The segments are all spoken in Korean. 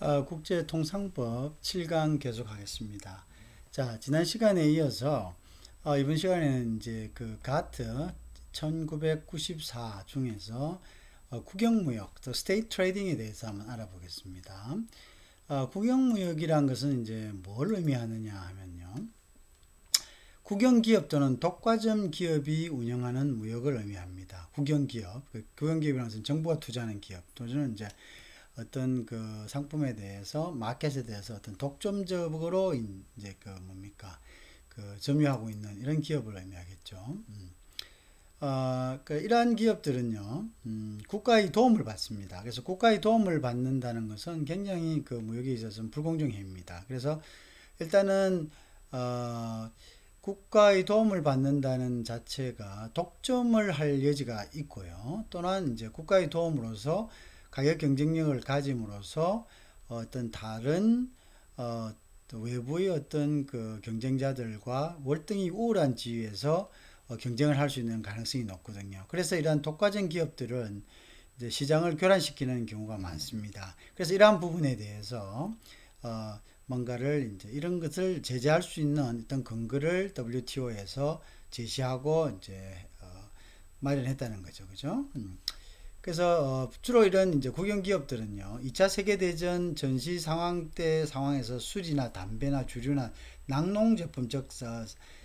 국제통상법 7강 계속하겠습니다. 자, 지난 시간에 이어서 이번 시간에는 이제 그 가트 1994 중에서 국영무역, 또 스테이트 트레이딩에 대해서 한번 알아보겠습니다. 국영무역이란 것은 이제 뭘 의미하느냐 하면요. 국영기업 또는 독과점 기업이 운영하는 무역을 의미합니다. 국영기업, 국영기업이라는 것은 정부가 투자하는 기업, 또는 이제 어떤 그 상품에 대해서 마켓에 대해서 어떤 독점적으로 이제 그 뭡니까 그 점유하고 있는 이런 기업을 의미하겠죠. 이러한 기업들은요, 국가의 도움을 받습니다. 그래서 국가의 도움을 받는다는 것은 굉장히 그 무역에 있어서는 불공정 행위입니다. 그래서 일단은 국가의 도움을 받는다는 자체가 독점을 할 여지가 있고요. 또는 이제 국가의 도움으로서 가격 경쟁력을 가짐으로써 어떤 다른 외부의 어떤 그 경쟁자들과 월등히 우월한 지위에서 경쟁을 할 수 있는 가능성이 높거든요. 그래서 이러한 독과점 기업들은 이제 시장을 교란시키는 경우가 많습니다. 그래서 이러한 부분에 대해서 뭔가를 이제 이런 것을 제재할 수 있는 어떤 근거를 WTO에서 제시하고 이제 마련했다는 거죠, 그죠? 그래서 주로 이런 이제 국영기업들은요, 2차 세계대전 전시 상황 때 상황에서 술이나 담배나 주류나 낙농 제품, 즉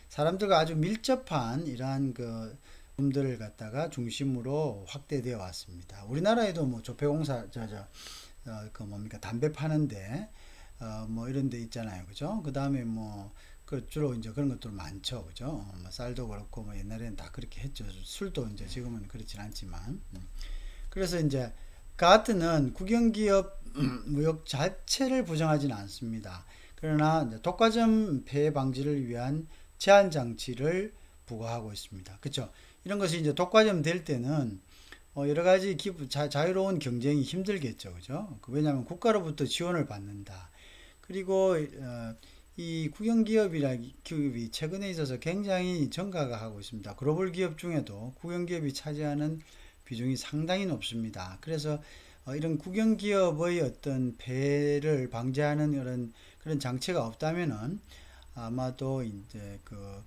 사람들과 아주 밀접한 이러한 그 제품들을 갖다가 중심으로 확대되어 왔습니다. 우리나라에도 뭐 조폐공사 그 뭡니까 담배 파는데 뭐 이런 데 있잖아요, 그죠? 그 다음에 뭐 그 주로 이제 그런 것들 많죠, 그죠? 뭐 쌀도 그렇고 뭐 옛날에는 다 그렇게 했죠. 술도 이제 지금은 그렇진 않지만. 그래서 이제 가트는 국영기업 무역 자체를 부정하지는 않습니다. 그러나 이제 독과점 폐해 방지를 위한 제한 장치를 부과하고 있습니다. 그렇죠? 이런 것이 이제 독과점 될 때는 여러 가지 자유로운 경쟁이 힘들겠죠, 그죠? 왜냐하면 국가로부터 지원을 받는다. 그리고 이 국영기업이 최근에 있어서 굉장히 증가가 하고 있습니다. 글로벌 기업 중에도 국영기업이 차지하는 비중이 상당히 높습니다. 그래서 이런 국영기업의 어떤 폐해를 방지하는 그런 장치가 없다면은 아마도 이제 그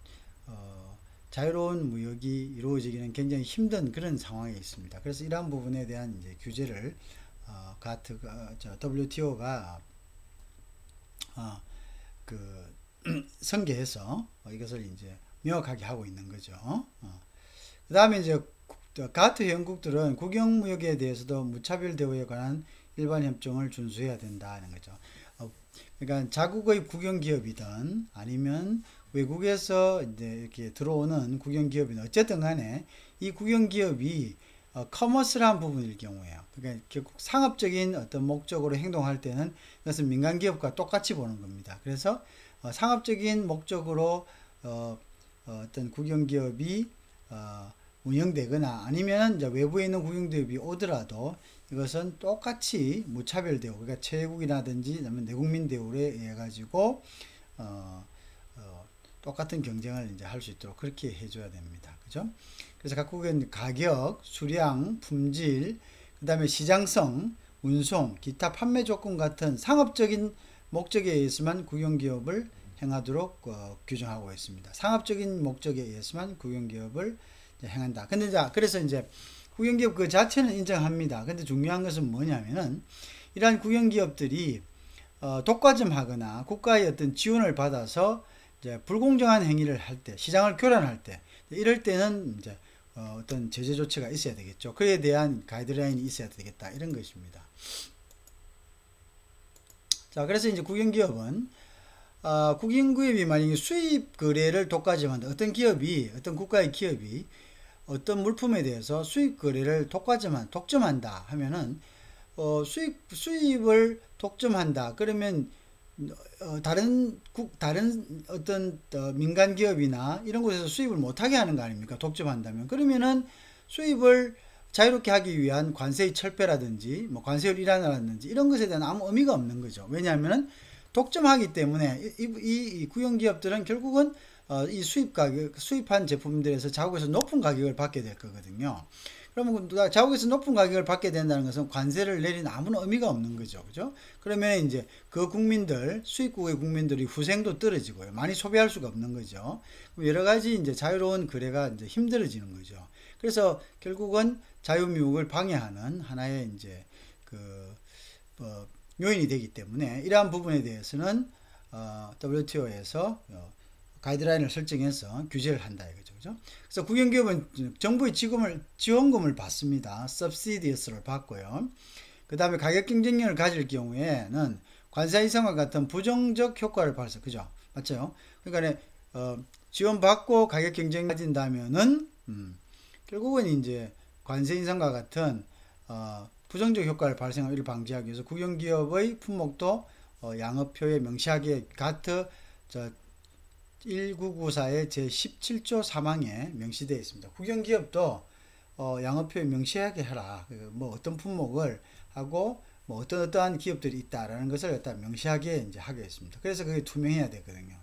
자유로운 무역이 이루어지기는 굉장히 힘든 그런 상황에 있습니다. 그래서 이러한 부분에 대한 이제 규제를 WTO가 그 설계해서 이것을 이제 명확하게 하고 있는 거죠. 그 다음에 이제 가트 회원국들은 국영무역에 대해서도 무차별 대우에 관한 일반 협정을 준수해야 된다는 거죠. 그러니까 자국의 국영기업이든 아니면 외국에서 이제 이렇게 들어오는 국영기업이든 어쨌든 간에 이 국영기업이 커머스라는 부분일 경우에요. 그러니까 결국 상업적인 어떤 목적으로 행동할 때는 이것은 민간기업과 똑같이 보는 겁니다. 그래서 상업적인 목적으로 어떤 국영기업이 운영되거나 아니면 이제 외부에 있는 국영기업이 오더라도 이것은 똑같이 무차별 대우, 그러니까 최국이라든지 내국민 대우에 의해 가지고 똑같은 경쟁을 이제 할 수 있도록 그렇게 해줘야 됩니다. 그죠? 그래서 각국은 가격, 수량, 품질, 그 다음에 시장성, 운송, 기타 판매 조건 같은 상업적인 목적에 의해서만 국영기업을 행하도록 규정하고 있습니다. 상업적인 목적에 의해서만 국영기업을 행한다. 근데 그래서 이제 국영기업 그 자체는 인정합니다. 근데 중요한 것은 뭐냐면은 이러한 국영기업들이 독과점 하거나 국가의 어떤 지원을 받아서 이제 불공정한 행위를 할 때, 시장을 교란할 때, 이럴 때는 이제 어떤 제재 조치가 있어야 되겠죠. 그에 대한 가이드라인이 있어야 되겠다. 이런 것입니다. 자, 그래서 이제 국영기업은 국영기업이 만약에 수입 거래를 독과점한다. 어떤 국가의 기업이 어떤 물품에 대해서 수입 거래를 독점한다 하면은 수입을 독점한다. 그러면 다른 어떤 민간 기업이나 이런 곳에서 수입을 못하게 하는 거 아닙니까? 독점한다면. 그러면은 수입을 자유롭게 하기 위한 관세의 철폐라든지 뭐 관세율 인하라든지 이런 것에 대한 아무 의미가 없는 거죠. 왜냐하면은 독점하기 때문에 이 국영기업들은 결국은 이 수입 가격, 수입한 제품들에서 자국에서 높은 가격을 받게 될 거거든요. 그러면 자국에서 높은 가격을 받게 된다는 것은 관세를 내린 아무런 의미가 없는 거죠. 그죠? 그러면 이제 그 국민들, 수입국의 국민들이 후생도 떨어지고요. 많이 소비할 수가 없는 거죠. 여러 가지 이제 자유로운 거래가 이제 힘들어지는 거죠. 그래서 결국은 자유미국을 방해하는 하나의 이제 요인이 되기 때문에 이러한 부분에 대해서는 WTO에서 가이드라인을 설정해서 규제를 한다 이거죠. 그죠? 그래서 국영기업은 정부의 지원금을 받습니다. subsidies를 받고요. 그 다음에 가격 경쟁력을 가질 경우에는 관세 인상과 같은 부정적 효과를 발생, 그죠? 맞죠? 그러니까 지원받고 가격 경쟁을 가진다면은 결국은 이제 관세 인상과 같은 부정적 효과를 발생하기를 방지하기 위해서 국영기업의 품목도 양업표에 명시하게 가트 1994의 제17조 3항에 명시되어 있습니다. 국영기업도 양업표에 명시하게 해라. 뭐 어떤 품목을 하고 뭐 어떠한 기업들이 있다라는 것을 갖다 명시하게 이제 하겠습니다. 그래서 그게 투명해야 되거든요.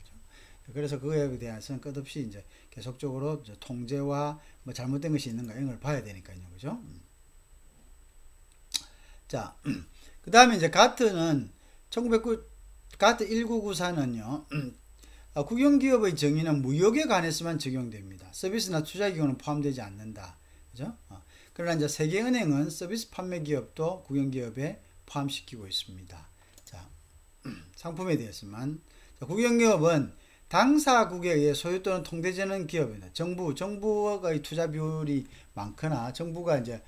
그래서 그거에 대해서는 끝없이 이제 계속적으로 통제와 뭐 잘못된 것이 있는가 이런 걸 봐야 되니까요. 그죠? 자, 그 다음에 이제 가트는 가트 1994는요. 국영기업의 정의는 무역에 관해서만 적용됩니다. 서비스나 투자기업은 포함되지 않는다. 그죠? 그러나 이제 세계은행은 서비스 판매 기업도 국영기업에 포함시키고 있습니다. 자, 상품에 대해서만. 자, 국영기업은 당사국에 의해 소유 또는 통제되는 기업입니다. 정부의 투자 비율이 많거나 정부가 이제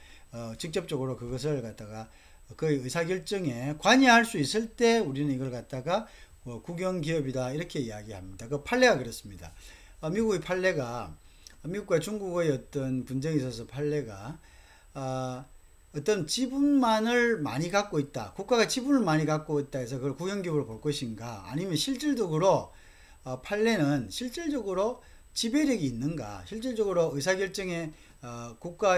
직접적으로 그것을 갖다가 그의 의사결정에 관여할 수 있을 때 우리는 이걸 갖다가 국영기업이다 이렇게 이야기합니다. 그 판례가 그렇습니다. 미국의 판례가 미국과 중국의 어떤 분쟁이 있어서 판례가 어떤 지분만을 많이 갖고 있다. 국가가 지분을 많이 갖고 있다 해서 그걸 국영기업으로 볼 것인가 아니면 실질적으로 판례는 실질적으로 지배력이 있는가 실질적으로 의사결정에 국가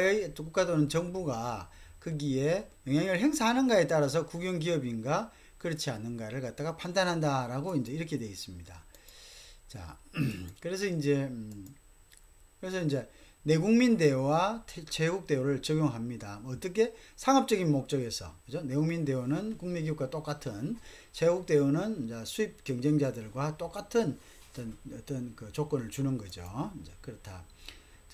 또는 정부가 거기에 영향을 행사하는가에 따라서 국영기업인가 그렇지 않는가를 갖다가 판단한다라고 이제 이렇게 되어 있습니다. 자, 그래서 이제 내국민 대우와 제국 대우를 적용합니다. 어떻게? 상업적인 목적에서, 그죠? 내국민 대우는 국내기업과 똑같은, 제국 대우는 이제 수입 경쟁자들과 똑같은 어떤 그 조건을 주는 거죠. 이제 그렇다.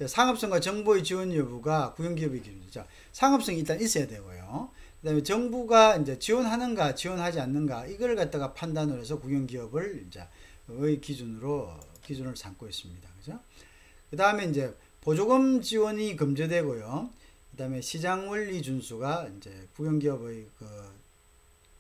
상업성과 정부의 지원 여부가 국영기업의 기준이죠. 상업성이 일단 있어야 되고요. 그 다음에 정부가 이제 지원하는가, 지원하지 않는가, 이걸 갖다가 판단을 해서 국영기업을 이제 의 기준을 삼고 있습니다. 그죠? 그 다음에 이제 보조금 지원이 금지되고요. 그 다음에 시장 원리 준수가 이제 국영기업의 그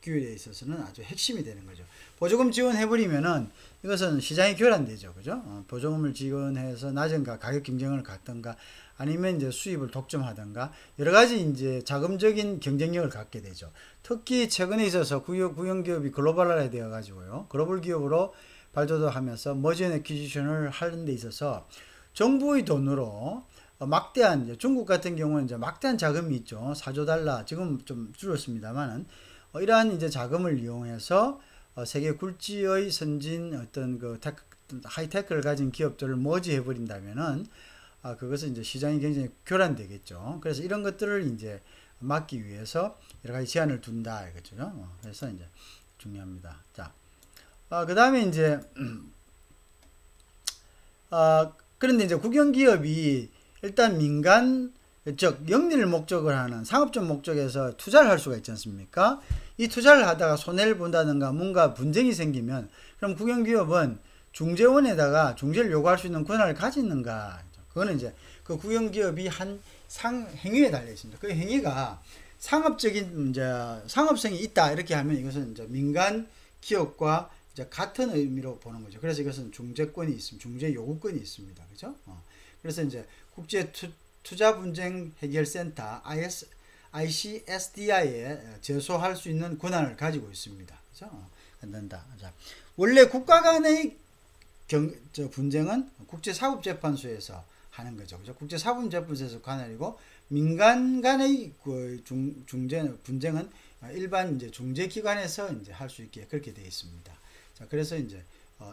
규율에 있어서는 아주 핵심이 되는 거죠. 보조금 지원해버리면은 이것은 시장이 교란되죠. 그죠? 보조금을 지원해서 낮은 가격 경쟁을 갖던가 아니면 이제 수입을 독점하던가 여러 가지 이제 자금적인 경쟁력을 갖게 되죠. 특히 최근에 있어서 국영기업이 글로벌화 되어 가지고요. 글로벌 기업으로 발돋도 하면서 머지 앤 애퀴지션을 하는 데 있어서 정부의 돈으로 막대한 중국 같은 경우는 이제 막대한 자금이 있죠. 4조 달러 지금 좀 줄었습니다만은 이러한 이제 자금을 이용해서 세계 굴지의 선진 어떤 그 하이테크를 가진 기업들을 머지해 버린다면은 그것은 이제 시장이 굉장히 교란되겠죠. 그래서 이런 것들을 이제 막기 위해서 여러 가지 제한을 둔다 이거죠. 그래서 이제 중요합니다. 자, 그 다음에 이제 그런데 이제 국영기업이 일단 민간 즉 영리를 목적을 하는 상업적 목적에서 투자를 할 수가 있지 않습니까? 이 투자를 하다가 손해를 본다든가 뭔가 분쟁이 생기면 그럼 국영기업은 중재원에다가 중재를 요구할 수 있는 권한을 가지는가? 그거는 이제 그 국영기업이 한 행위에 달려 있습니다. 그 행위가 상업적인 이제 상업성이 있다 이렇게 하면 이것은 이제 민간 기업과 이제 같은 의미로 보는 거죠. 그래서 이것은 중재권이 있습니다. 중재 요구권이 있습니다. 그죠? 그래서 이제 국제 투자 분쟁 해결센터 ICSDI에 제소할 수 있는 권한을 가지고 있습니다. 그죠? 된다. 자, 원래 국가 간의 분쟁은 국제사법재판소에서 하는 거죠. 그죠? 국제사법재판소에서 관할이고 민간 간의 그 분쟁은 일반 이제 중재기관에서 이제 할 수 있게 그렇게 되어 있습니다. 자, 그래서 이제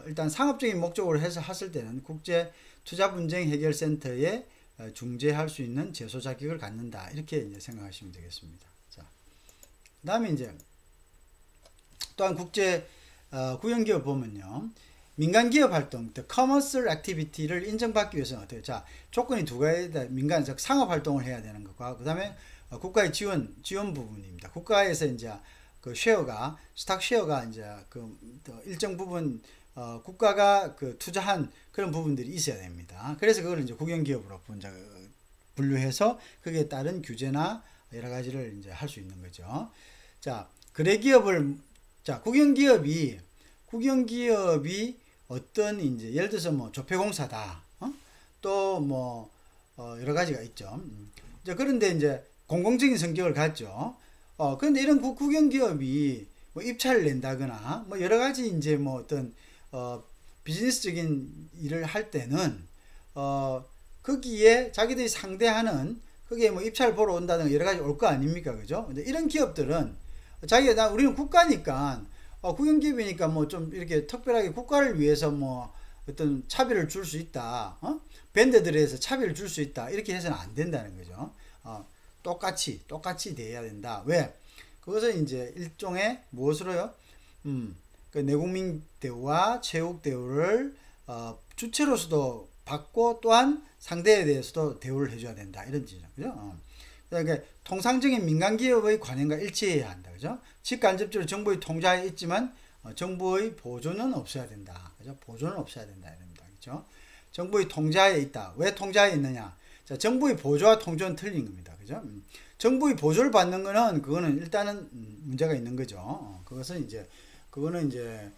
일단 상업적인 목적으로 해서 했을 때는 국제투자분쟁해결센터에 중재할 수 있는 제소 자격을 갖는다. 이렇게 이제 생각하시면 되겠습니다. 자, 그다음에 이제 또한 국영기업 보면요. 민간기업 활동, commercial activity를 인정받기 위해서는 어때요? 자, 조건이 두 가지다. 민간, 즉 상업 활동을 해야 되는 것과 그다음에 국가의 지원 부분입니다. 국가에서 이제 그 쉐어가 스탁 쉐어가 이제 그 일정 부분 국가가 그 투자한 그런 부분들이 있어야 됩니다. 그래서 그걸 이제 국영기업으로 분류해서 거기에 따른 규제나 여러 가지를 이제 할 수 있는 거죠. 자, 국영기업이 어떤 이제 예를 들어서 뭐 조폐공사다, 또 뭐 여러 가지가 있죠. 이제 그런데 이제 공공적인 성격을 갖죠. 그런데 이런 국영기업이 뭐 입찰을 낸다거나 뭐 여러 가지 이제 뭐 어떤 비즈니스적인 일을 할 때는 거기에 자기들이 상대하는 거기에 뭐 입찰을 보러 온다든가 여러 가지 올 거 아닙니까, 그죠? 근데 이런 기업들은 우리는 국가니까 국영기업이니까 뭐 좀 이렇게 특별하게 국가를 위해서 뭐 어떤 차별을 줄 수 있다, 밴드들에서 차별을 줄 수 있다, 이렇게 해서는 안 된다는 거죠. 똑같이 대해야 된다. 왜? 그것은 이제 일종의 무엇으로요? 그 내국민 대우와 체육 대우를 주체로서도 받고 또한 상대에 대해서도 대우를 해줘야 된다. 이런 뜻이죠. 그죠? 그러니까 통상적인 민간기업의 관행과 일치해야 한다. 그죠? 직간접적으로 정부의 통제하에 있지만 정부의 보조는 없어야 된다. 그죠? 보조는 없어야 된다. 이럽니다. 그죠? 정부의 통제하에 있다. 왜 통제하에 있느냐? 자, 정부의 보조와 통제는 틀린 겁니다. 그죠? 정부의 보조를 받는 거는 그거는 일단은 문제가 있는 거죠. 그거는 이제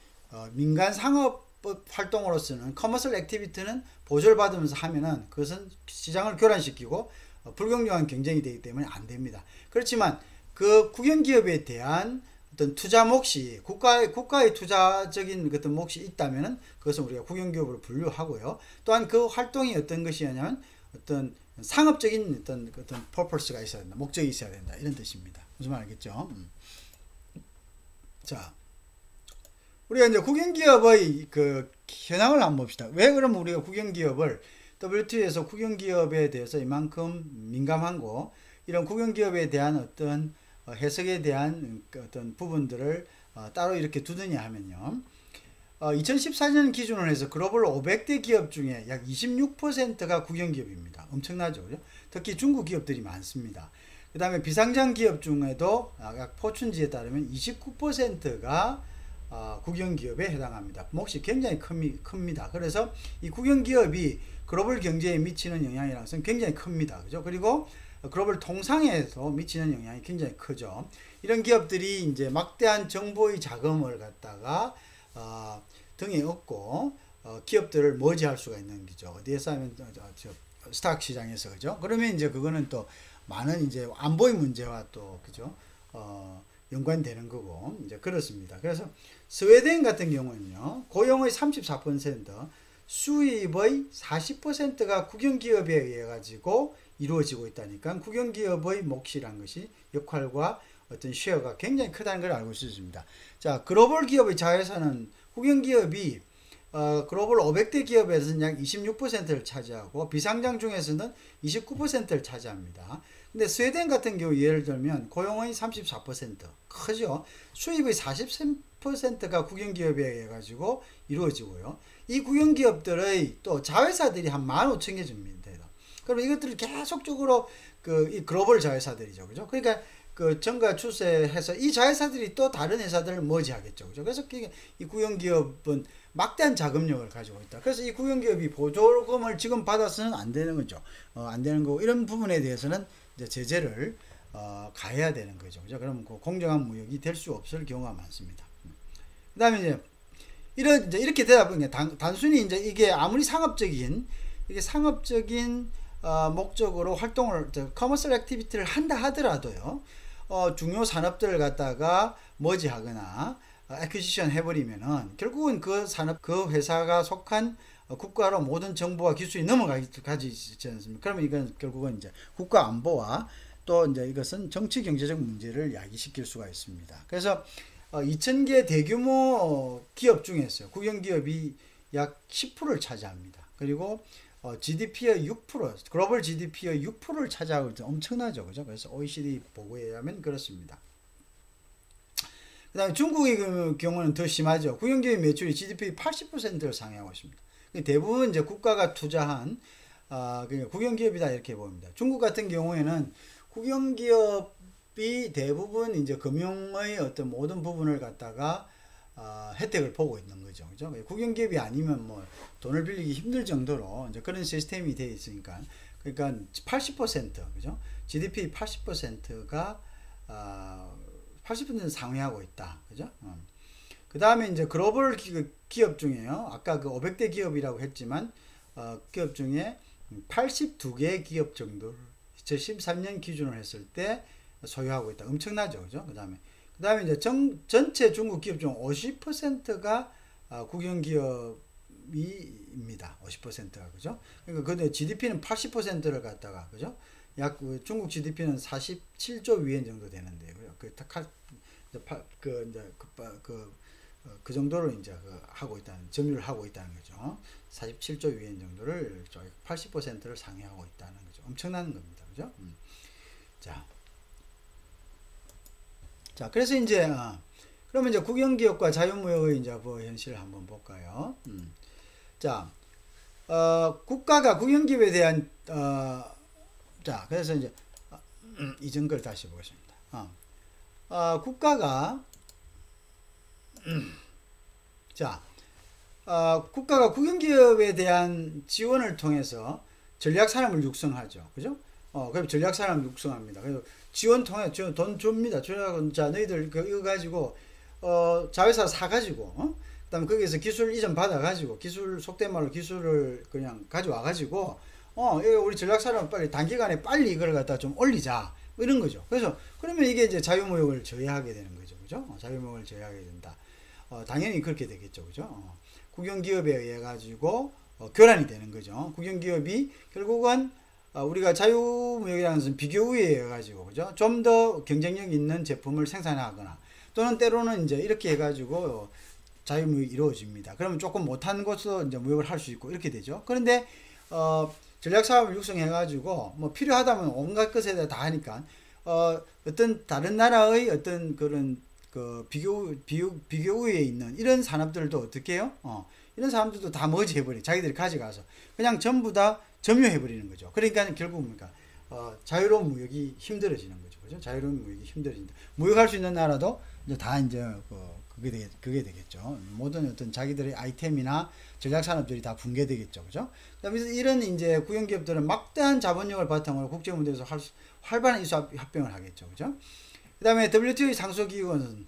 민간 상업 활동으로서는 커머셜 액티비티는 보조를 받으면서 하면은 그것은 시장을 교란시키고 불공정한 경쟁이 되기 때문에 안 됩니다. 그렇지만 그 국영기업에 대한 어떤 투자 몫이 국가의 투자적인 어떤 몫이 있다면은 그것은 우리가 국영기업으로 분류하고요. 또한 그 활동이 어떤 것이냐면 어떤 상업적인 어떤 purpose가 있어야 된다. 목적이 있어야 된다. 이런 뜻입니다. 무슨 말 알겠죠? 자, 우리가 이제 국영기업의 그 현황을 한번 봅시다. 왜 그러면 우리가 국영기업을 WTO에서 국영기업에 대해서 이만큼 민감하고 이런 국영기업에 대한 어떤 해석에 대한 어떤 부분들을 따로 이렇게 두느냐 하면요. 2014년 기준으로 해서 글로벌 500대 기업 중에 약 26%가 국영기업입니다. 엄청나죠, 그죠? 특히 중국 기업들이 많습니다. 그 다음에 비상장 기업 중에도 약 포춘지에 따르면 29%가 국영기업에 해당합니다. 몫이 굉장히 큽니다. 그래서 이 국영기업이 글로벌 경제에 미치는 영향이라는 것은 굉장히 큽니다. 그죠? 그리고 글로벌 통상에서 미치는 영향이 굉장히 크죠. 이런 기업들이 이제 막대한 정부의 자금을 갖다가 등에 업고 기업들을 머지할 수가 있는 거죠. 어디에서 하면 스탁 시장에서, 그죠? 그러면 이제 그거는 또 많은 이제 안보의 문제와 또 그죠? 연관되는 거고 이제 그렇습니다. 그래서 스웨덴 같은 경우는요, 고용의 34%, 수입의 40%가 국영기업에 의해 가지고 이루어지고 있다니까 국영기업의 몫이란 것이 역할과 어떤 쉐어가 굉장히 크다는 걸 알고 있습니다. 자, 글로벌 기업의 자회사는 국영기업이 글로벌 500대 기업에서는 약 26%를 차지하고 비상장 중에서는 29%를 차지합니다. 근데 스웨덴 같은 경우 예를 들면 고용의 34% 크죠. 수입의 40%가 국영기업에 의해 가지고 이루어지고요. 이 국영기업들의 또 자회사들이 한 15,000개 됩니다. 그럼 이것들을 계속적으로 이 글로벌 자회사들이죠. 그죠? 그러니까 그 정가 추세해서 이 자회사들이 또 다른 회사들을 머지하겠죠. 그죠? 그래서 이 국영기업은 막대한 자금력을 가지고 있다. 그래서 이 국영기업이 보조금을 지금 받아서는 안 되는 거죠. 안 되는 거고 이런 부분에 대해서는 이제 제재를 가해야 되는 거죠. 그죠? 그러면 그 공정한 무역이 될 수 없을 경우가 많습니다. 그다음에 이제 이렇게 되다 보니까 단순히 이제 이게 아무리 상업적인 목적으로 활동을 커머셜 액티비티를 한다 하더라도요. 중요 산업들을 갖다가 머지하거나 애퀴지션 해버리면은 결국은 그 산업 그 회사가 속한 국가로 모든 정보와 기술이 넘어가지 않습니까? 그러면 이건 결국은 이제 국가 안보와 또 이제 이것은 정치 경제적 문제를 야기시킬 수가 있습니다. 그래서 2000개 대규모 기업 중에서 국영기업이 약 10%를 차지합니다. 그리고 GDP의 6%, 글로벌 GDP의 6%를 차지하고 있죠. 엄청나죠. 그죠? 그래서 OECD 보고에 의하면 그렇습니다. 그 다음에 중국의 경우는 더 심하죠. 국영기업 매출이 GDP 80%를 상회하고 있습니다. 대부분 이제 국가가 투자한 국영기업이다 이렇게 봅니다. 중국 같은 경우에는 국영기업이 대부분 이제 금융의 어떤 모든 부분을 갖다가 혜택을 보고 있는 거죠. 그죠? 국영기업이 아니면 뭐 돈을 빌리기 힘들 정도로 이제 그런 시스템이 되어 있으니까, 그러니까 80% 그죠? GDP 80%가 80% 상회하고 있다. 그죠? 그 다음에 이제 글로벌 기업 중에요. 아까 그 500대 기업이라고 했지만, 기업 중에 82개 기업 정도를 2013년 기준으로 했을 때 소유하고 있다. 엄청나죠. 그죠? 그 다음에 이제 전체 중국 기업 중 50%가 국영기업입니다. 50%가. 그죠? 그러니까 근데 GDP는 80%를 갖다가, 그죠? 약 중국 GDP는 47조 위엔 정도 되는데요. 그 정도를 이제 하고 있다는, 점유를 하고 있다는 거죠. 47조 위엔 정도를 80%를 상회하고 있다는 거죠. 엄청난 겁니다. 그죠? 자, 그래서 이제, 그러면 이제 국영기업과 자유무역의 이제 뭐 현실을 한번 볼까요? 자, 국가가 국영기업에 대한, 자, 그래서 이제, 이전 걸 다시 보겠습니다. 국가가, 자, 국가가 국영기업에 대한 지원을 통해서 전략산업을 육성하죠. 그죠? 그럼 전략산업 육성합니다. 그래서 지원 통해, 돈 줍니다. 자, 너희들 이거 가지고, 자회사 사가지고, 그 다음에 거기에서 기술 이전 받아가지고, 속된 말로 기술을 그냥 가져와가지고, 이거 우리 전략산업 빨리, 단기간에 빨리 이걸 갖다 좀 올리자. 뭐 이런 거죠. 그래서, 그러면 이게 이제 자유무역을 저해하게 되는 거죠. 그죠? 자유무역을 저해하게 된다. 당연히 그렇게 되겠죠. 그죠? 국영기업에 의해 가지고, 교란이 되는 거죠. 국영기업이 결국은, 우리가 자유무역이라는 것은 비교 우위에 의해 가지고, 그죠? 좀 더 경쟁력 있는 제품을 생산하거나, 또는 때로는 이제 이렇게 해가지고, 자유무역이 이루어집니다. 그러면 조금 못한 곳에서 이제 무역을 할 수 있고, 이렇게 되죠. 그런데, 전략사업을 육성해가지고, 뭐 필요하다면 온갖 것에 다 하니까, 어떤 다른 나라의 어떤 그런, 비교 우위에 있는 이런 산업들도 어떻게 해요? 이런 사람들도 다 머지해버려. 자기들이 가져가서. 그냥 전부 다 점유해버리는 거죠. 그러니까 결국 뭡니까? 자유로운 무역이 힘들어지는 거죠. 그죠? 자유로운 무역이 힘들어진다. 무역할 수 있는 나라도 이제 다 이제, 그게 되겠죠. 모든 어떤 자기들의 아이템이나 전략산업들이 다 붕괴되겠죠. 그죠? 그다음에 이런 이제 국영기업들은 막대한 자본력을 바탕으로 국제무대에서 활발한 이수합병을 하겠죠. 그죠? 그 다음에 WTO의 상소기구는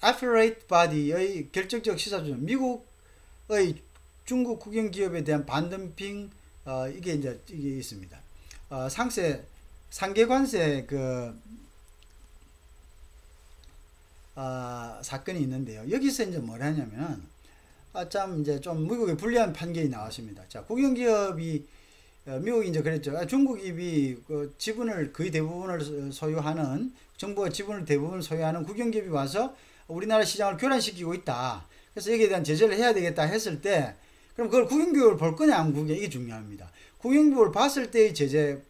Affiliate Body의 결정적 시사주는 미국의 중국 국영기업에 대한 반덤핑, 이게 있습니다. 상계관세 사건이 있는데요. 여기서 이제 뭐라냐면, 참 이제 좀 미국에 불리한 판결이 나왔습니다. 자, 국영기업이, 미국이 이제 그랬죠. 중국이 지분을 거의 대부분을 소유하는, 정부가 지분을 대부분 소유하는 국영기업이 와서 우리나라 시장을 교란시키고 있다. 그래서 여기에 대한 제재를 해야 되겠다 했을 때, 그럼 그걸 국영기업을 볼 거냐 안 보냐, 이게 중요합니다. 국영기업을 봤을 때의 제재,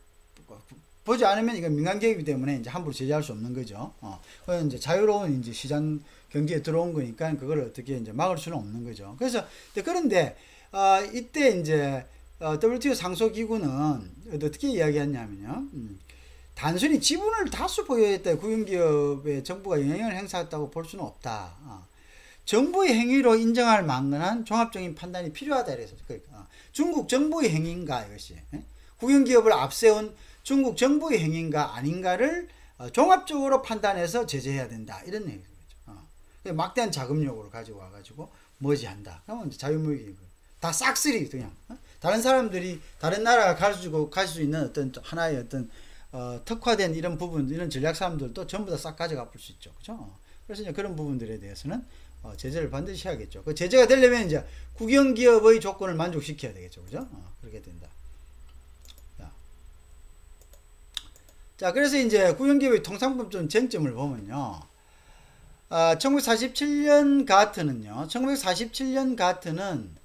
보지 않으면 이건 민간기업이기 때문에 이제 함부로 제재할 수 없는 거죠. 그건 이제 자유로운 이제 시장 경제에 들어온 거니까 그걸 어떻게 이제 막을 수는 없는 거죠. 그래서, 그런데, 이때 이제, WTO 상소기구는 어떻게 이야기했냐면요. 단순히 지분을 다수 보유했다. 국영기업에 정부가 영향을 행사했다고 볼 수는 없다. 정부의 행위로 인정할 만한 종합적인 판단이 필요하다. 그래서 중국 정부의 행위인가 이것이, 국영기업을 앞세운 중국 정부의 행위인가 아닌가를 종합적으로 판단해서 제재해야 된다. 이런 얘기죠. 막대한 자금 요구를 가지고 와가지고 머지한다. 그러면 자유무역이 다 싹쓸이 그냥, 다른 사람들이 다른 나라가 가지고 갈 수 있는 어떤 하나의 어떤 특화된 이런 부분, 이런 전략 사람들도 전부 다 싹 가져가 볼 수 있죠. 그죠? 그래서 이제 그런 부분들에 대해서는 제재를 반드시 해야겠죠. 그 제재가 되려면 이제 국영기업의 조건을 만족시켜야 되겠죠. 그죠? 그렇게 된다. 자, 그래서 이제 국영기업의 통상법적 쟁점을 보면요. 1947년 가트는요. 1947년 가트는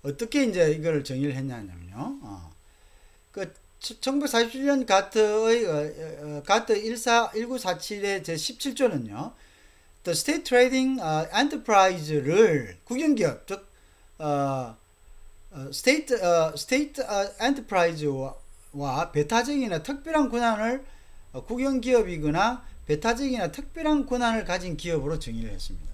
어떻게 이제 이걸 정의를 했냐면요. 그 1947년 가트의 가트 1947의 제 17조는요. The State Trading Enterprise를 국영기업 즉 State Enterprise와 배타적이나 특별한 권한을 국영기업이거나 배타적이나 특별한 권한을 가진 기업으로 정의를 했습니다.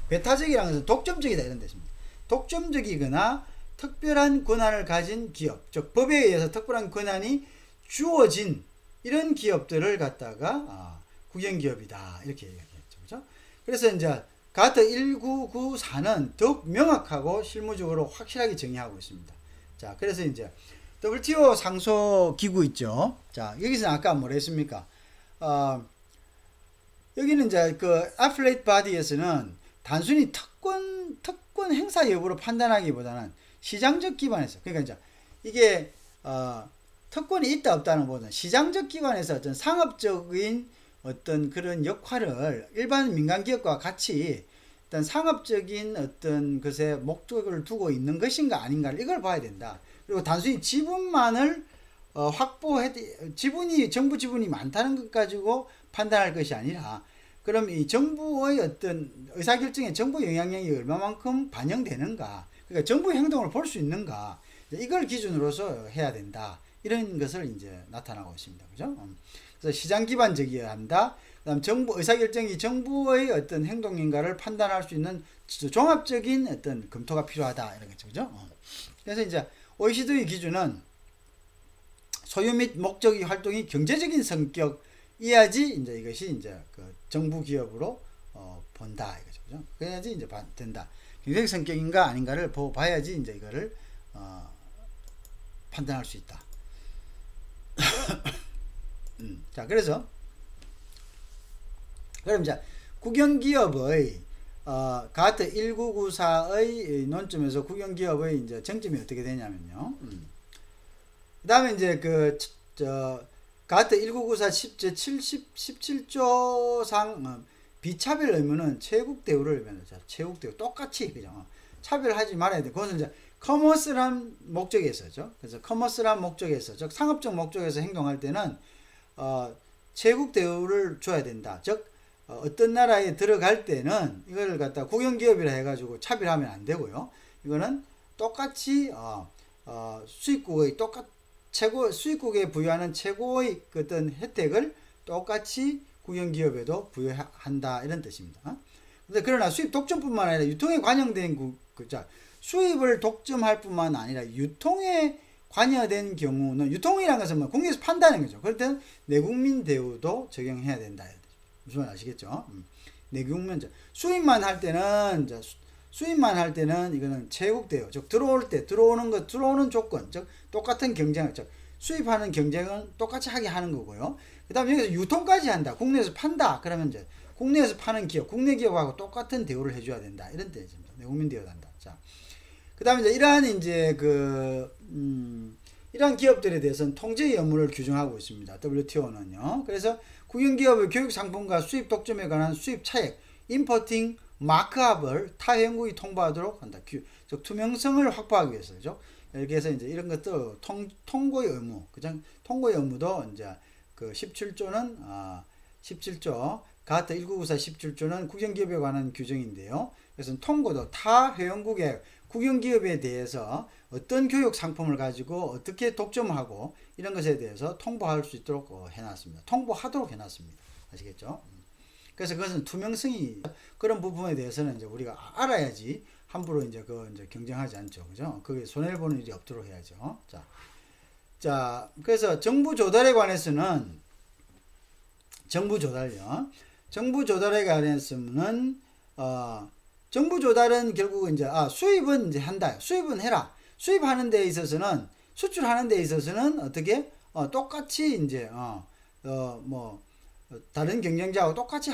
배타적이라는 것은 독점적이다 이런 뜻입니다. 독점적이거나 특별한 권한을 가진 기업, 즉 법에 의해서 특별한 권한이 주어진 이런 기업들을 갖다가 국영기업이다 이렇게 얘기했죠. 그죠? 그래서 이제 가트 1994는 더욱 명확하고 실무적으로 확실하게 정의하고 있습니다. 자, 그래서 이제 WTO 상소 기구 있죠. 자, 여기서 아까 뭐라 했습니까? 여기는 이제 그 Appellate Body에서는 단순히 특권 행사 여부로 판단하기보다는 시장적 기반에서, 그러니까 이제 이게 특권이 있다 없다는 것보다는 시장적 기반에서 어떤 상업적인 어떤 그런 역할을 일반 민간 기업과 같이 어떤 상업적인 어떤 것에 목적을 두고 있는 것인가 아닌가를 이걸 봐야 된다. 그리고 단순히 지분만을 정부 지분이 많다는 것 가지고 판단할 것이 아니라, 그럼 이 정부의 어떤 의사결정에 정부 영향력이 얼마만큼 반영되는가, 그러니까 정부의 행동을 볼 수 있는가, 이걸 기준으로서 해야 된다. 이런 것을 이제 나타나고 있습니다. 그죠? 그래서 시장 기반적이어야 한다. 그다음 정부 의사결정이 정부의 어떤 행동인가를 판단할 수 있는 종합적인 어떤 검토가 필요하다. 이런 거죠. 그죠? 그래서 이제 OECD 기준은 소유 및 목적의 활동이 경제적인 성격이야지 이제 이것이 이제 그 정부 기업으로 본다 이거죠. 그죠? 그래야지 이제 된다. 경제적 성격인가 아닌가를 봐야지 이제 이거를 판단할 수 있다. 자, 그래서 그럼 이제 국영기업의 가트 1994의 논점에서 국영기업의 이제 정점이 어떻게 되냐면요. 그 다음에 이제 가트 1994 17조상 비차별 의무는 체국 대우를 의미합니다. 체국 대우 똑같이 그죠? 차별하지 말아야 돼. 그것은 이제 커머스란 목적에서죠. 그래서 커머스란 목적에서, 즉 상업적 목적에서 행동할 때는 체국 대우를 줘야 된다. 즉 어떤 나라에 들어갈 때는 이걸 갖다 국영기업이라 해가지고 차별하면 안 되고요. 이거는 똑같이 수입국에 부여하는 최고의 어떤 혜택을 똑같이 국영기업에도 부여한다 이런 뜻입니다. 근데 그러나 수입 독점뿐만 아니라 유통에 관여된 수입을 독점할 뿐만 아니라 유통에 관여된 경우는, 유통이라는 것은 뭐 국내에서 판다는 거죠. 그럴 때는 내국민 대우도 적용해야 된다. 무슨 말 아시겠죠? 내국민 수입만 할 때는 이거는 체국 대우, 즉 들어오는 조건, 즉 똑같은 경쟁, 즉 수입하는 경쟁은 똑같이 하게 하는 거고요. 그다음에 여기서 유통까지 한다. 국내에서 판다. 그러면 이제 국내에서 파는 기업, 국내 기업하고 똑같은 대우를 해줘야 된다. 이런 뜻입니다. 내국민 대우를 한다. 자, 그다음에 이제 이러한 기업들에 대해서는 통제 의무를 규정하고 있습니다. WTO는요. 그래서 국영기업의 교육 상품과 수입 독점에 관한 수입 차액, 임포팅 마크업을 타 회원국이 통보하도록 한다. 즉 투명성을 확보하기 위해서죠. 이렇게 해서 이제 이런 것도 통고의 의무, 그죠? 통고의 의무도 이제 그 17조 가트 1994 17조는 국영기업에 관한 규정인데요. 그래서 통고도 타 회원국의 국영기업에 대해서 어떤 교육 상품을 가지고 어떻게 독점하고 이런 것에 대해서 통보할 수 있도록 해놨습니다. 통보하도록 해놨습니다. 아시겠죠? 그래서 그것은 투명성이, 그런 부분에 대해서는 이제 우리가 알아야지 함부로 이제 경쟁하지 않죠. 그죠? 그게 손해를 보는 일이 없도록 해야죠. 자, 그래서 정부 조달에 관해서는 정부 조달에 관해서는 정부 조달은 결국 이제 수입은 이제 한다. 수입은 해라. 수입하는 데 있어서는, 수출하는 데 있어서는 어떻게 똑같이 이제 다른 경쟁자하고 똑같이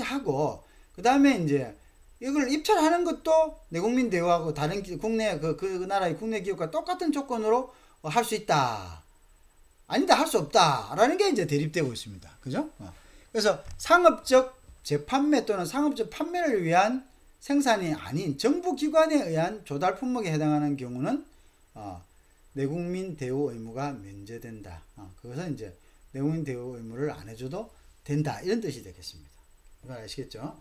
하고, 그 다음에 이제 이걸 입찰하는 것도 내국민 대우하고 다른 국내 그 나라의 국내 기업과 똑같은 조건으로 할 수 있다. 아니다 할 수 없다라는 게 이제 대립되고 있습니다. 그죠? 그래서 상업적 재판매 또는 상업적 판매를 위한 생산이 아닌 정부기관에 의한 조달 품목에 해당하는 경우는 내국민 대우 의무가 면제된다. 그것은 이제 내국민 대우 의무를 안 해줘도 된다 이런 뜻이 되겠습니다. 이건 아시겠죠?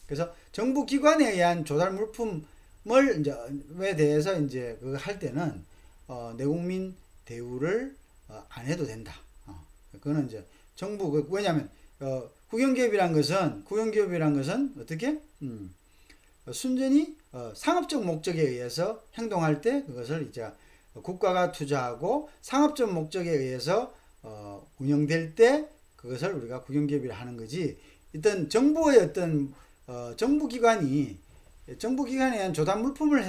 그래서 정부기관에 의한 조달 물품을 이제에 대해서 이제 그거 할 때는 내국민 대우를 안 해도 된다. 그거는 이제 정부 왜냐하면 국영기업이란 것은 어떻게 순전히 상업적 목적에 의해서 행동할 때 그것을 이제 국가가 투자하고 상업적 목적에 의해서 운영될 때 그것을 우리가 국영기업이라 하는 거지. 일단 정부의 어떤 정부기관에 의한 조달 물품을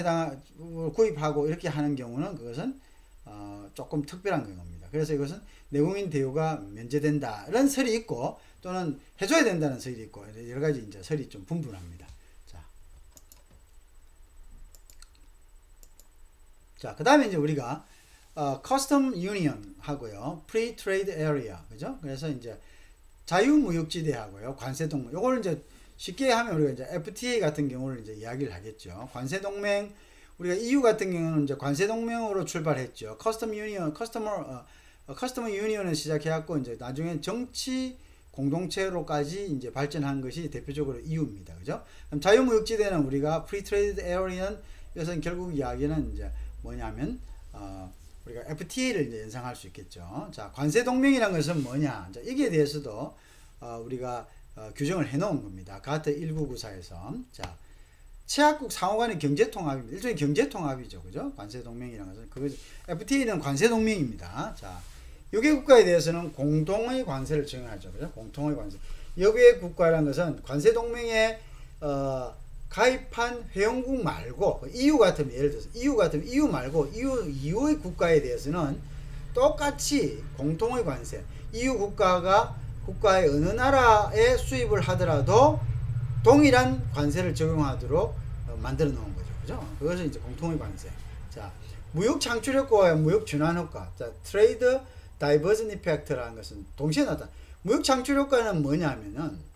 구입하고 이렇게 하는 경우는 그것은 조금 특별한 경우입니다. 그래서 이것은 내국민 대우가 면제된다 이런 설이 있고 또는 해줘야 된다는 설이 있고 여러 가지 이제 설이 좀 분분합니다. 자, 그 다음에 이제 우리가 커스텀 유니언 하고요, 프리 트레이드 에리아, 그죠? 그래서 이제 자유무역지대 하고요, 관세동맹. 요거를 이제 쉽게 하면 우리가 이제 FTA 같은 경우를 이제 이야기를 하겠죠. 관세동맹, 우리가 EU 같은 경우는 이제 관세동맹으로 출발했죠. 커스터머 유니언을 시작해갖고 이제 나중에 정치 공동체로까지 이제 발전한 것이 대표적으로 EU입니다. 그죠? 그럼 자유무역지대는 우리가 프리 트레이드 에리아는 이것은 결국 이야기는 이제 뭐냐면 우리가 FTA를 이제 연상할 수 있겠죠. 자, 관세동맹이란 것은 뭐냐? 자, 여기에 대해서도 우리가 규정을 해놓은 겁니다. 가트 1994에서. 자, 최약국 상호 간의 경제통합입니다. 일종의 경제통합이죠. 그죠? 관세동맹이라는 것은. FTA는 관세동맹입니다. 자, 여개 국가에 대해서는 공동의 관세를 적용하죠. 그죠? 공통의 관세. 여개 국가라는 것은 관세동맹에 가입한 회원국 말고 EU 같으면 예를 들어서 EU 말고 EU 이후의 국가에 대해서는 똑같이 공통의 관세. EU 국가의 어느 나라에 수입을 하더라도 동일한 관세를 적용하도록 만들어 놓은 거죠. 그죠? 그것은 이제 공통의 관세. 자, 무역 창출 효과와 무역 전환 효과. 자, 트레이드 다이버전 이펙트라는 것은 동시에 나타나. 무역 창출 효과는 뭐냐면은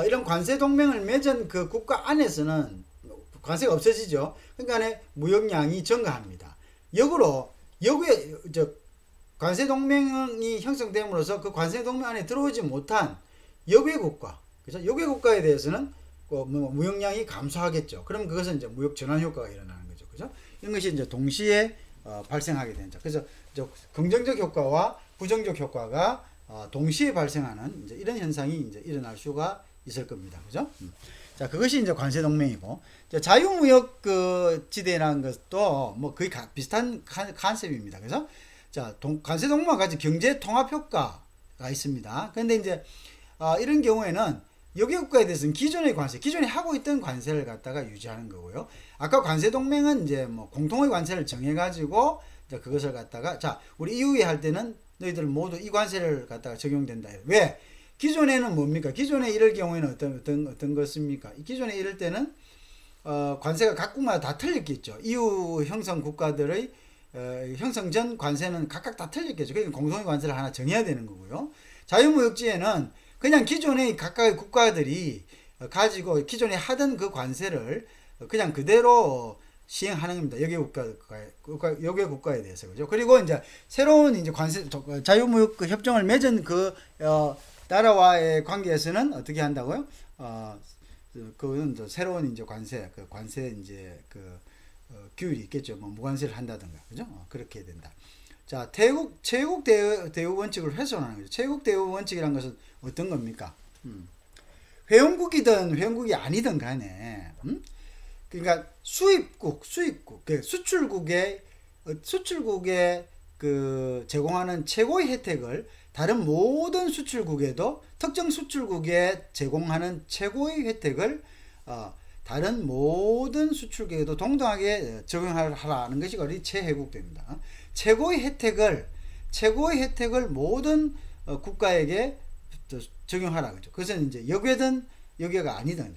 이런 관세 동맹을 맺은 그 국가 안에서는 관세가 없어지죠. 그러니까 무역량이 증가합니다. 역으로 여기에 관세 동맹이 형성됨으로써 그 관세 동맹 안에 들어오지 못한 역외 국가, 그래서 역외 국가에 대해서는 무역량이 감소하겠죠. 그럼 그것은 이제 무역 전환 효과가 일어나는 거죠. 그죠? 이런 것이 이제 동시에 발생하게 된다. 그래서 긍정적 효과와 부정적 효과가 동시에 발생하는 이제 이런 현상이 이제 일어날 수가 있을 겁니다. 그죠? 자, 그것이 이제 관세 동맹이고, 자유무역 지대라는 것도 뭐 거의 비슷한 컨셉입니다. 그래서 자, 관세 동맹과 같이 경제 통합 효과가 있습니다. 그런데 이제 이런 경우에는 여기 국가에 대해서는 기존에 하고 있던 관세를 갖다가 유지하는 거고요. 아까 관세 동맹은 이제 뭐 공통의 관세를 정해가지고 그것을 갖다가 자, 우리 EU에 할 때는 너희들 모두 이 관세를 갖다가 적용된다. 왜? 기존에는 뭡니까? 기존에 이럴 경우에는 어떤 것입니까? 기존에 이럴 때는 관세가 각 국마다 다 틀렸겠죠. EU 형성 국가들의 형성 전 관세는 각각 다 틀렸겠죠. 그러니까 공통의 관세를 하나 정해야 되는 거고요. 자유무역지에는 그냥 기존의 각각의 국가들이 가지고 기존에 하던 그 관세를 그냥 그대로 시행하는 겁니다. 여개 국가에 대해서. 그죠? 그리고 이제 새로운 이제 자유무역 협정을 맺은 나라와의 관계에서는 어떻게 한다고요? 그건 새로운 이제 관세 이제 규율이 있겠죠. 뭐 무관세를 한다든가, 그죠? 그렇게 된다. 자, 최국 대우 원칙을 훼손하는 거죠. 최국 대우 원칙이란 것은 어떤 겁니까? 회원국이든 회원국이 아니든 간에, 그러니까 수출국의 제공하는 최고의 혜택을 다른 모든 수출국에도 특정 수출국에 제공하는 최고의 혜택을 다른 모든 수출국에도 동등하게 적용하라는 것이 우리 최혜국대입니다. 최고의 혜택을 모든 국가에게 적용하라 그죠. 그것은 이제 역외든 역외가 아니든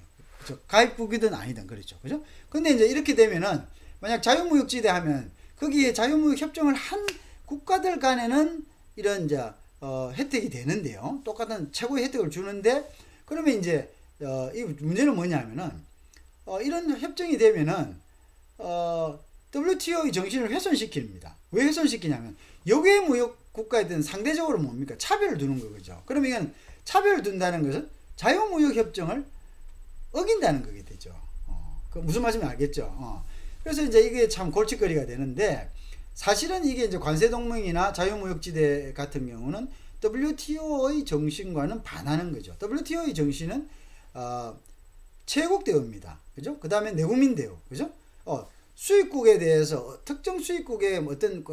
가입국이든 아니든 그렇죠. 그죠? 근데 이제 이렇게 되면은 만약 자유무역지대 하면 거기에 자유무역 협정을 한 국가들 간에는 이런 이제 혜택이 되는데요. 똑같은 최고의 혜택을 주는데 그러면 이제 이 문제는 뭐냐면은 이런 협정이 되면은 WTO의 정신을 훼손시킵니다. 왜 훼손시키냐면 역외 무역 국가에 대한 상대적으로 뭡니까? 차별을 두는 거죠. 그러면 이건 차별을 둔다는 것은 자유무역 협정을 어긴다는 거게 되죠. 그 무슨 말씀인지 알겠죠? 그래서 이제 이게 참 골칫거리가 되는데 사실은 이게 이제 관세동맹이나 자유무역지대 같은 경우는 WTO의 정신과는 반하는 거죠. WTO의 정신은 최국 대우입니다. 그죠? 그 다음에 내국민 대우. 그죠? 수입국에 대해서 특정 수입국의 어떤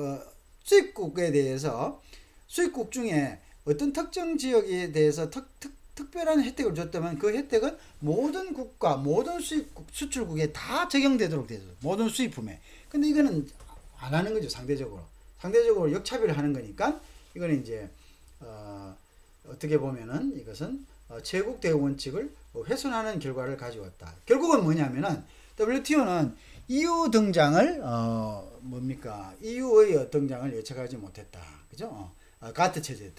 수입국에 대해서 수입국 중에 어떤 특정 지역에 대해서 특별한 혜택을 줬다면 그 혜택은 모든 국가, 모든 수출국에 다 적용되도록 되죠. 모든 수입품에. 근데 이거는 안 하는 거죠. 상대적으로 역차별을 하는 거니까 이거는 이제 어떻게 보면은 이것은 최국 대우 원칙을 훼손하는 결과를 가져왔다. 결국은 뭐냐면은 WTO는 EU 등장을 EU의 등장을 예측하지 못했다. 그죠? 가트 체제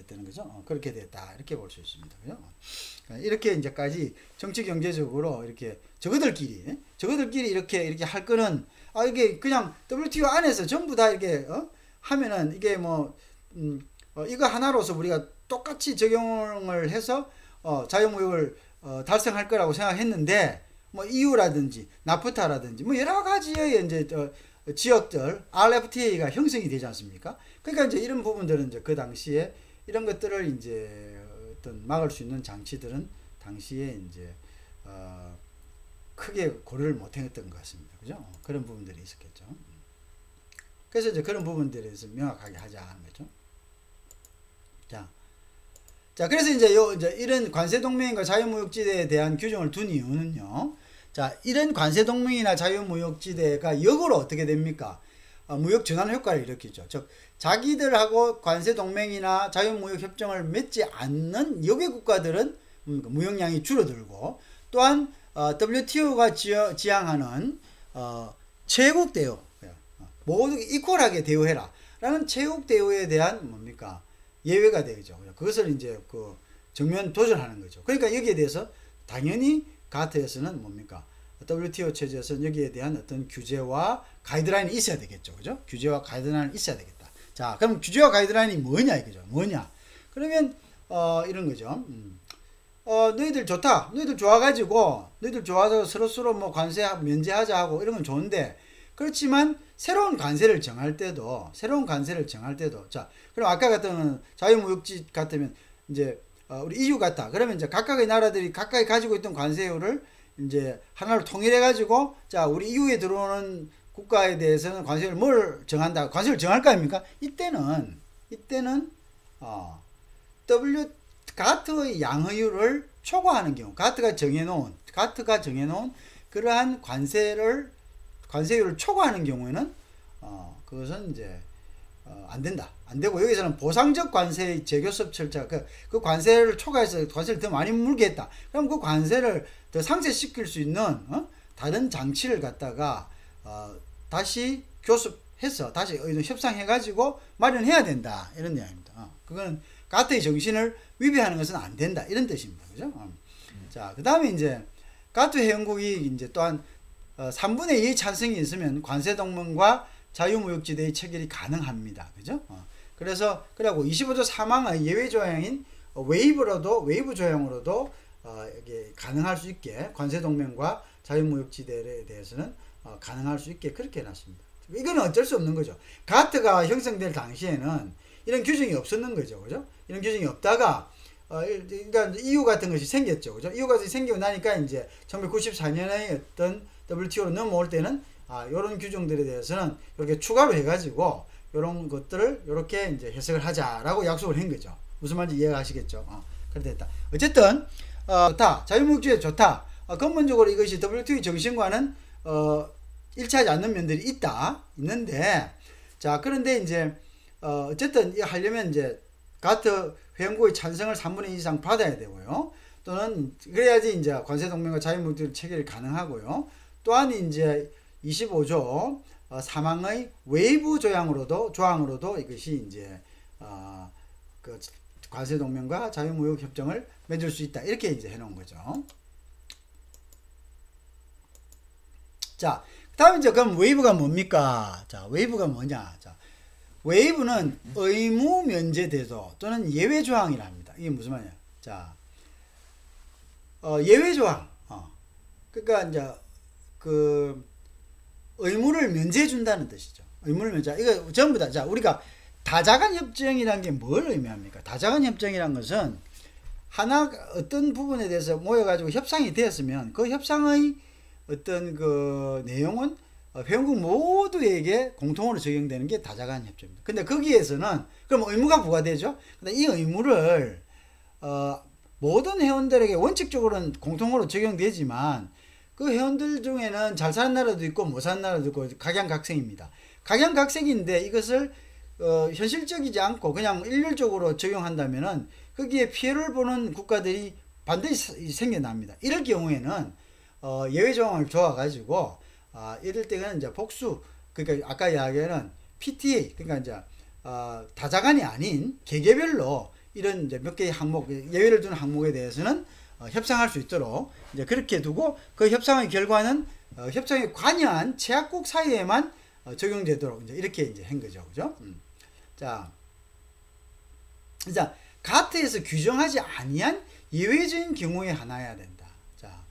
때는 그죠? 그렇게 됐다. 이렇게 볼 수 있습니다. 그죠? 이렇게 이제까지 정치 경제적으로 이렇게 저거들끼리 이렇게 할 거는 이게 그냥 WTO 안에서 전부 다 이렇게 하면은 이게 이거 하나로서 우리가 똑같이 적용을 해서 자유무역을 달성할 거라고 생각했는데 EU라든지 나프타라든지 여러 가지의 이제 지역들 RFTA가 형성이 되지 않습니까? 그러니까 이제 이런 부분들은 이제 그 당시에 이런 것들을 이제 어떤 막을 수 있는 장치들은 당시에 이제 크게 고려를 못 했던 것 같습니다. 그죠? 그런 부분들이 있었겠죠. 그래서 이제 그런 부분들에 대해서 명확하게 하자 하는 거죠. 자, 그래서 이제 이런 관세동맹과 자유무역지대에 대한 규정을 둔 이유는요. 자, 이런 관세동맹이나 자유무역지대가 역으로 어떻게 됩니까? 무역 전환 효과를 일으키죠. 즉, 자기들하고 관세동맹이나 자유무역협정을 맺지 않는 역외 국가들은 무역량이 줄어들고 또한 WTO가 지향하는 최국 대우, 모두 이퀄하게 대우해라 라는 최국 대우에 대한 뭡니까? 예외가 되죠. 그것을 이제 정면 도전하는 거죠. 그러니까 여기에 대해서 당연히 가트에서는 뭡니까? WTO 체제에서는 여기에 대한 어떤 규제와 가이드라인이 있어야 되겠죠. 그죠? 규제와 가이드라인이 있어야 되겠다. 자, 그럼 규제와 가이드라인이 뭐냐 이거죠. 뭐냐? 그러면 이런 거죠. 너희들 좋다. 너희들 좋아가지고 너희들 좋아서 서로 관세 면제하자 하고 이런 건 좋은데 그렇지만 새로운 관세를 정할 때도 자, 그럼 아까 같은 자유무역지 같으면 이제 우리 EU 같다. 그러면 이제 각각의 나라들이 각각이 가지고 있던 관세율을 이제 하나로 통일해 가지고 자, 우리 EU에 들어오는 국가에 대해서는 관세를 뭘 정한다. 관세를 정할 거 아닙니까? 이때는 가트의 양의율을 초과하는 경우, 가트가 정해놓은 그러한 관세율을 초과하는 경우에는 그것은 이제 안 된다. 안 되고 여기서는 보상적 관세 재교섭 절차 그 관세를 초과해서 관세를 더 많이 물게 했다. 그럼 그 관세를 더 상쇄시킬 수 있는 다른 장치를 갖다가 다시 교섭해서 다시 협상해 가지고 마련해야 된다. 이런 이야기입니다. 그거는 가트의 정신을 위배하는 것은 안 된다. 이런 뜻입니다. 그죠? 자, 그다음에 이제 가트 회원국이 이제 또한 3분의 2의 찬성이 있으면 관세동맹과 자유무역지대의 체결이 가능합니다. 그죠? 그리고 25조 3항의 예외 조항인 웨이브 조항으로도 이게 가능할 수 있게 관세동맹과 자유무역지대에 대해서는 가능할 수 있게 그렇게 해놨습니다. 이거는 어쩔 수 없는 거죠. 가트가 형성될 당시에는 이런 규정이 없었는 거죠. 그죠? 이런 규정이 없다가 그러니까 EU 같은 것이 생겼죠. 그죠? EU 같은 것이 생기고 나니까 이제 1994년에 어떤 WTO로 넘어올 때는 이런 규정들에 대해서는 이렇게 추가로 해가지고 이런 것들을 이렇게 이제 해석을 하자라고 약속을 한 거죠. 무슨 말인지 이해가시겠죠? 그렇게 됐다. 어쨌든 좋다. 자유무역주의 좋다. 근본적으로 이것이 WTO 정신과는 일치하지 않는 면들이 있는데 자, 그런데 이제 어쨌든 이거 하려면 이제 가트 회원국의 찬성을 3분의 2 이상 받아야 되고요. 또는 그래야지 이제 관세동맹과 자유무역 체결이 가능하고요. 또한 이제 25조 3항의 웨이브 조항으로도 이것이 이제 어, 그 관세동맹과 자유무역협정을 맺을 수 있다. 이렇게 이제 해놓은 거죠. 자, 다음 이제 그럼 웨이브가 뭡니까? 자, 웨이브가 뭐냐? 자, 웨이브는 의무 면제 제도 또는 예외 조항이라 합니다. 이게 무슨 말이냐? 자, 예외 조항. 그러니까 이제 그 의무를 면제해 준다는 뜻이죠. 의무를 면제. 이거 전부 다. 자, 우리가 다자간 협정이라는 게 뭘 의미합니까? 다자간 협정이란 것은 하나 어떤 부분에 대해서 모여가지고 협상이 되었으면 그 협상의 어떤 그 내용은 회원국 모두에게 공통으로 적용되는 게 다자간 협정입니다. 근데 거기에서는 그럼 의무가 부과되죠. 근데 이 의무를 모든 회원들에게 원칙적으로는 공통으로 적용되지만 그 회원들 중에는 잘 사는 나라도 있고 못 사는 나라도 있고 각양각색입니다. 각양각색인데 이것을 현실적이지 않고 그냥 일률적으로 적용한다면은 거기에 피해를 보는 국가들이 반드시 생겨납니다. 이럴 경우에는 예외 조항을 줘가지고 이럴 때는 이제 복수, 그러니까 아까 이야기하는 PTA, 그러니까 이제 다자간이 아닌 개개별로 이런 이제 몇 개의 항목, 예외를 두는 항목에 대해서는 협상할 수 있도록 이제 그렇게 두고 그 협상의 결과는 협상에 관여한 제약국 사이에만 적용되도록 이제 이렇게 이제 한 거죠, 그죠? 자, 가트에서 규정하지 아니한 예외적인 경우에 하나여야 된다. 자,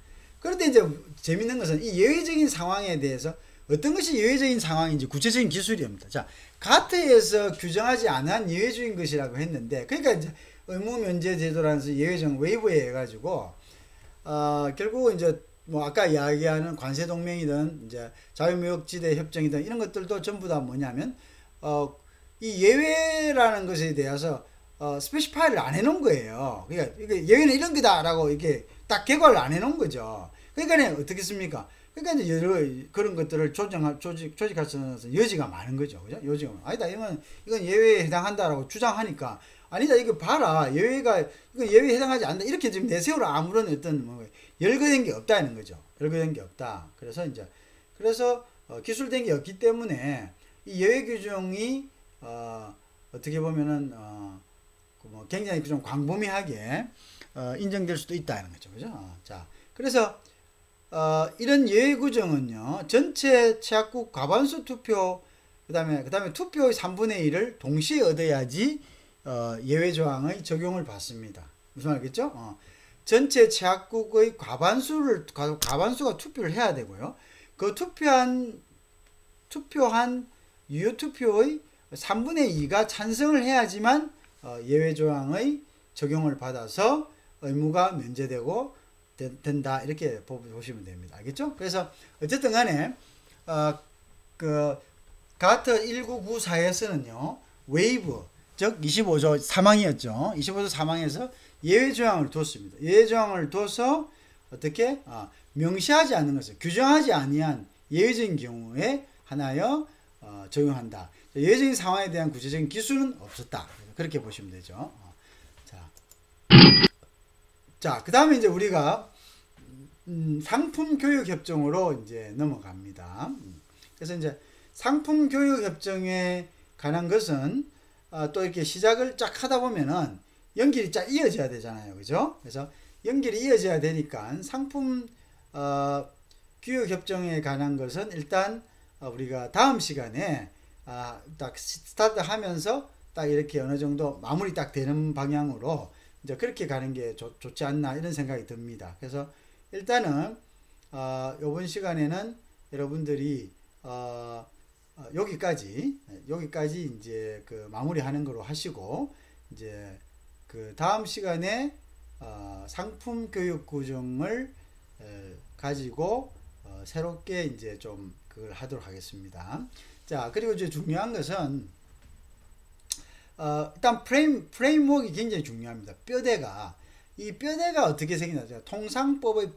그런데 이제 재밌는 것은 이 예외적인 상황에 대해서 어떤 것이 예외적인 상황인지 구체적인 기술이옵니다. 자, 가트에서 규정하지 않은 예외적인 것이라고 했는데, 그러니까 이제 의무면제 제도라는 예외적 웨이브에 해가지고 결국은 이제 뭐 아까 이야기하는 관세동맹이든 이제 자유무역지대 협정이든 이런 것들도 전부 다 뭐냐면 이 예외라는 것에 대해서 스페시파이를 안 해놓은 거예요. 그러니까 이게 예외는 이런 거다라고 이렇게 딱 개괄을 안 해놓은 거죠. 그러니까 어떻게 씁니까? 그러니까 이제 여러 그런 것들을 조직할 수 있는 여지가 많은 거죠. 그죠? 여지가 아니다. 이건 예외에 해당한다라고 주장하니까 아니다. 이거 봐라. 이거 예외에 해당하지 않는다. 이렇게 지금 내세우라 아무런 어떤 뭐 열거된 게 없다는 거죠. 열거된 게 없다. 그래서 기술된 게 없기 때문에 이 예외 규정이 어떻게 보면은 뭐 굉장히 좀 광범위하게 인정될 수도 있다는 거죠. 그죠? 자, 그래서 이런 예외 규정은요, 전체 che약국 과반수 투표, 그다음에 투표의 3분의 1을 동시에 얻어야지 예외 조항의 적용을 받습니다. 무슨 말이겠죠? 전체 che약국의 과반수가 투표를 해야 되고요. 그 투표한 유효 투표의 3분의 2가 찬성을 해야지만 예외 조항의 적용을 받아서 의무가 면제되고 된다. 이렇게 보시면 됩니다. 알겠죠? 그래서 어쨌든 간에 그 가트 1994에서는요. 웨이브 즉 25조 3항이었죠. 25조 3항에서 예외 조항을 뒀습니다. 예외 조항을 둬서 어떻게 명시하지 않는 것을 규정하지 아니한 예외적인 경우에 하나여 적용한다. 예외적인 상황에 대한 구체적인 기술은 없었다. 그렇게 보시면 되죠. 자, 그 다음에 이제 우리가 상품 교육 협정으로 이제 넘어갑니다. 그래서 이제 상품 교육 협정에 관한 것은 또 이렇게 시작을 쫙 하다 보면은 연결이 쫙 이어져야 되잖아요. 그죠? 그래서 연결이 이어져야 되니까 상품 교육 협정에 관한 것은 일단 우리가 다음 시간에 딱 스타트 하면서 딱 이렇게 어느 정도 마무리 딱 되는 방향으로 이제 그렇게 가는 게 좋지 않나 이런 생각이 듭니다. 그래서 일단은 이번 시간에는 여러분들이 여기까지 이제 그 마무리하는 거로 하시고 이제 그 다음 시간에 상품 교육 규정을 가지고 새롭게 이제 좀 그걸 하도록 하겠습니다. 자, 그리고 이제 중요한 것은 일단 프레임워크가 굉장히 중요합니다. 이 뼈대가 어떻게 생기냐. 통상법의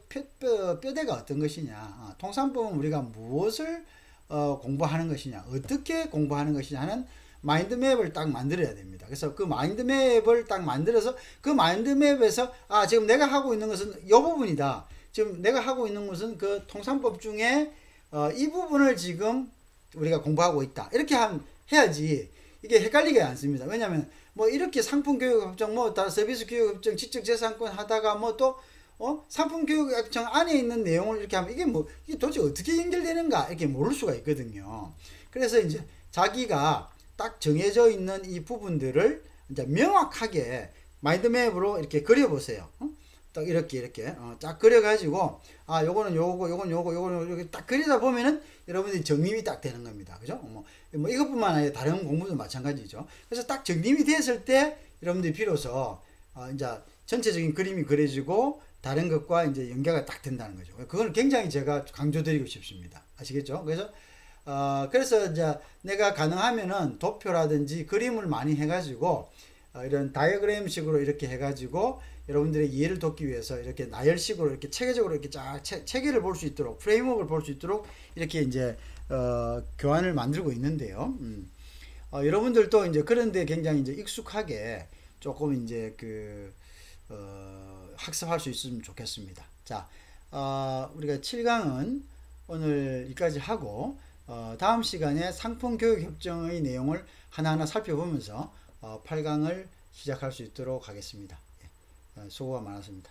뼈대가 어떤 것이냐. 통상법은 우리가 무엇을 공부하는 것이냐, 어떻게 공부하는 것이냐 하는 마인드맵을 딱 만들어야 됩니다. 그래서 그 마인드맵을 딱 만들어서 그 마인드맵에서 지금 내가 하고 있는 것은 이 부분이다. 지금 내가 하고 있는 것은 그 통상법 중에 이 부분을 지금 우리가 공부하고 있다. 이렇게 해야지. 이게 헷갈리게 않습니다. 왜냐하면 뭐 이렇게 상품 교육 협정 뭐 다 서비스 교육 협정 지적 재산권 하다가 뭐 또 상품 교육 협정 안에 있는 내용을 이렇게 하면 이게 뭐 이게 도대체 어떻게 연결되는가 이렇게 모를 수가 있거든요. 그래서 이제 자기가 딱 정해져 있는 이 부분들을 이제 명확하게 마인드맵으로 이렇게 그려보세요. 딱 이렇게 쫙 그려가지고 요거는 요거 요거는 이렇게 딱 그리다 보면은 여러분들이 정립이 딱 되는 겁니다. 그죠? 뭐 이것뿐만 아니라 다른 공부도 마찬가지죠. 그래서 딱 정립이 됐을 때 여러분들이 비로소 이제 전체적인 그림이 그려지고 다른 것과 이제 연계가 딱 된다는 거죠. 그건 굉장히 제가 강조드리고 싶습니다. 아시겠죠? 그래서 이제 내가 가능하면은 도표라든지 그림을 많이 해가지고 이런 다이어그램식으로 이렇게 해가지고 여러분들의 이해를 돕기 위해서 이렇게 나열식으로 이렇게 체계적으로 이렇게 쫙 체계를 볼 수 있도록 프레임워크를 볼 수 있도록 이렇게 이제 교환을 만들고 있는데요. 여러분들도 이제 그런데 굉장히 이제 익숙하게 조금 이제 학습할 수 있으면 좋겠습니다. 자, 우리가 7강은 오늘 여기까지 하고 다음 시간에 상품 교육 협정의 내용을 하나하나 살펴보면서 8강을 시작할 수 있도록 하겠습니다. 수고가 많았습니다.